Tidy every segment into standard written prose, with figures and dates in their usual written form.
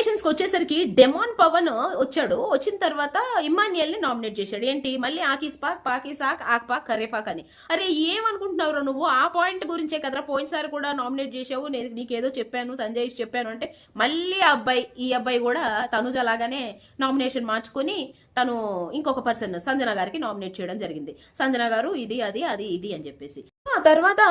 నామినేషన్స్కి వచ్చేసరికి డెమాన్ పవన్ వచ్చాడు. వచ్చిన తర్వాత ఇమ్మాన్యుయల్ని నామినేట్ చేశాడు. ఏంటి మళ్ళీ ఆకీస్ పాక్ పాకీసాక్ ఆక్ పాక్ కరేపాక్ అని. అరే ఏమనుకుంటున్నావు నువ్వు? ఆ పాయింట్ గురించే కదరా పోయినసారి కూడా నామినేట్ చేసావు, నేను నీకేదో చెప్పాను, సంజయ్ చెప్పాను అంటే మళ్ళీ ఈ అబ్బాయి కూడా తనుజ లాగానే నామినేషన్ మార్చుకొని తను ఇంకొక పర్సన్ సంజన గారికి నామినేట్ చేయడం జరిగింది. సంజన గారు ఇది అది అది ఇది అని చెప్పేసి. ఆ తర్వాత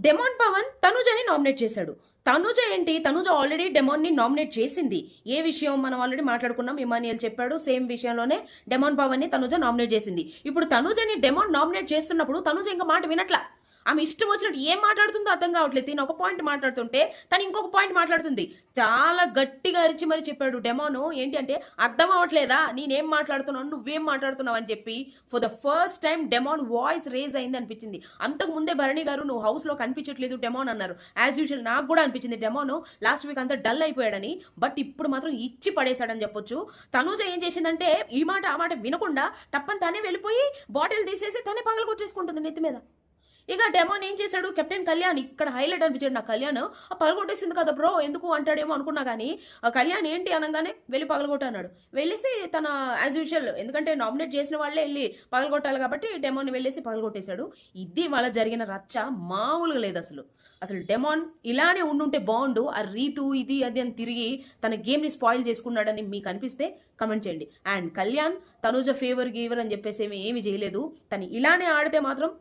డెమాన్ పవన్ తనుజని నామినేట్ చేశాడు. తనుజ ఏంటి, తనుజ ఆల్రెడీ డెమాన్ ని నామినేట్ చేసింది. ఏ విషయం మనం ఆల్రెడీ మాట్లాడుకున్నాం, ఇమానియల్ చెప్పాడు. సేమ్ విషయంలోనే డెమాన్ పవన్ ని తనుజ నామినేట్ చేసింది. ఇప్పుడు తనుజని డెమాన్ నామినేట్ చేస్తున్నప్పుడు తనుజ ఇంకా మాట వినట్లా. ఆమె ఇష్టం వచ్చినట్టు ఏం మాట్లాడుతుందో అర్థం కావట్లేదు. తిని ఒక పాయింట్ మాట్లాడుతుంటే తను ఇంకొక పాయింట్ మాట్లాడుతుంది. చాలా గట్టిగా అరిచి మరి చెప్పాడు డెమాను. ఏంటి అంటే అర్థం అవ్వట్లేదా నేనేం మాట్లాడుతున్నాను, నువ్వేం మాట్లాడుతున్నావు అని చెప్పి for the first time demon voice raise అయింది అనిపించింది. అంతకు ముందే భరణి గారు నువ్వు హౌస్లో కనిపించట్లేదు డెమాన్ అన్నారు. యాజ్ యూజువల్ నాకు కూడా అనిపించింది డెమాను లాస్ట్ వీక్ అంతా డల్ అయిపోయాడని. బట్ ఇప్పుడు మాత్రం ఇచ్చి పడేశాడని చెప్పొచ్చు. తనూజ ఏం చేసిందంటే ఈ మాట ఆ మాట వినకుండా టప్పని తనే వెళ్ళిపోయి బాటిల్ తీసేసి తనే పగలు కొట్టేసుకుంటుంది నెత్తి మీద. ఇక డెమాన్ ఏం చేశాడు, కెప్టెన్ కళ్యాణ్ ఇక్కడ హైలైట్ అనిపించాడు నాకు. కళ్యాణ్ పగలగొట్టేసింది కదా బ్రో ఎందుకు అంటాడేమో అనుకున్నా కానీ కళ్యాణ్ ఏంటి అనగానే వెళ్ళి పగలగొట్ట అన్నాడు. వెళ్ళేసి తన యాజ్ యూజువల్ ఎందుకంటే నామినేట్ చేసిన వాళ్ళే వెళ్ళి పగలగొట్టాలి కాబట్టి డెమాన్ వెళ్ళేసి పగలగొట్టేశాడు. ఇది వాళ్ళ జరిగిన రచ్చ మామూలుగా లేదు అసలు. డెమాన్ ఇలానే ఉండుంటే బాగుండు. ఆ రీతు ఇది అది అని తిరిగి తన గేమ్ని స్పాయిల్ చేసుకున్నాడని మీకు అనిపిస్తే కమెంట్ చేయండి. అండ్ కళ్యాణ్ తనుజ ఫేవర్ గీవర్ అని చెప్పేసి ఏమి చేయలేదు. తను ఇలానే ఆడితే మాత్రం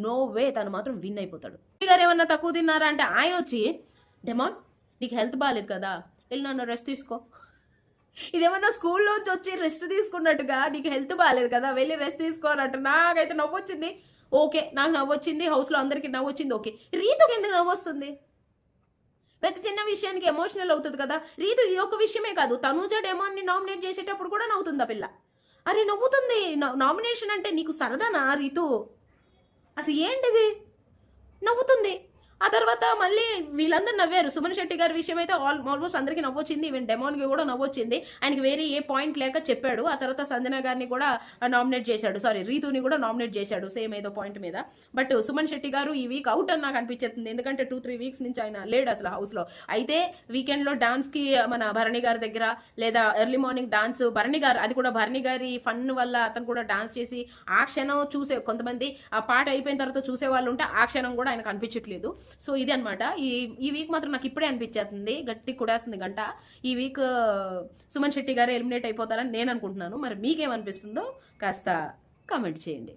నో వే తను మాత్రం విన్ అయిపోతాడు. గారు ఏమన్నా తక్కువ తిన్నారా అంటే ఆయన వచ్చి డెమాన్ నీకు హెల్త్ బాగాలేదు కదా వెళ్ళి నన్ను రెస్ట్ తీసుకో. ఇదేమన్నా స్కూల్లోంచి వచ్చి రెస్ట్ తీసుకున్నట్టుగా నీకు హెల్త్ బాగాలేదు కదా వెళ్ళి రెస్ట్ తీసుకోవాలంట. నాకైతే నవ్వు వచ్చింది. ఓకే నాకు నవ్వు వచ్చింది, హౌస్లో అందరికీ నవ్వు వచ్చింది. ఓకే రీతుకి ఎందుకు నవ్వు వస్తుంది? ప్రతి చిన్న విషయానికి ఎమోషనల్ అవుతుంది కదా. రీతు ఈ ఒక్క విషయమే కాదు, తనూజ డెమాన్ని నామినేట్ చేసేటప్పుడు కూడా నవ్వుతుంది ఆ పిల్ల. అరే నవ్వుతుంది. నామినేషన్ అంటే నీకు సరదానా రీతు? అసలు ఏంటిది? నవ్వుతుంది. ఆ తర్వాత మళ్ళీ వీళ్ళందరూ నవ్వారు. సుమన్ శెట్టి గారి విషయం అయితే ఆల్మోస్ట్ అందరికీ నవ్వొచ్చింది. ఈవెన్ డెమాన్కి కూడా నవ్వొచ్చింది. ఆయనకి వేరే ఏ పాయింట్ లేక చెప్పాడు. ఆ తర్వాత సంజన గారిని కూడా నామినేట్ చేశాడు, రీతుని కూడా నామినేట్ చేశాడు సేమ్ ఏదో పాయింట్ మీద. బట్ సుమన్ శెట్టి గారు ఈ వీక్ అవుట్ అని నాకు అనిపించేస్తుంది. ఎందుకంటే 2-3 వీక్స్ నుంచి ఆయన లేడు అసలు హౌస్లో. అయితే వీకెండ్లో డాన్స్కి మన భరణి గారి దగ్గర లేదా early morning dance Bharani garu, అది కూడా భరణి గారి ఫన్ వల్ల అతను కూడా డాన్స్ చేసి ఆ క్షణం చూసే కొంతమంది ఆ పాట అయిపోయిన తర్వాత చూసే వాళ్ళు ఉంటే ఆ క్షణం కూడా ఆయనకు అనిపించట్లేదు. సో ఇది అనమాట. ఈ వీక్ మాత్రం నాకు ఇప్పుడే అనిపించేస్తుంది, గట్టి కుడేస్తుంది గంట. ఈ వీక్ సుమన్ శెట్టి గారు ఎలిమినేట్ అయిపోతారని నేను అనుకుంటున్నాను. మరి మీకేమనిపిస్తుందో కాస్త కామెంట్ చేయండి.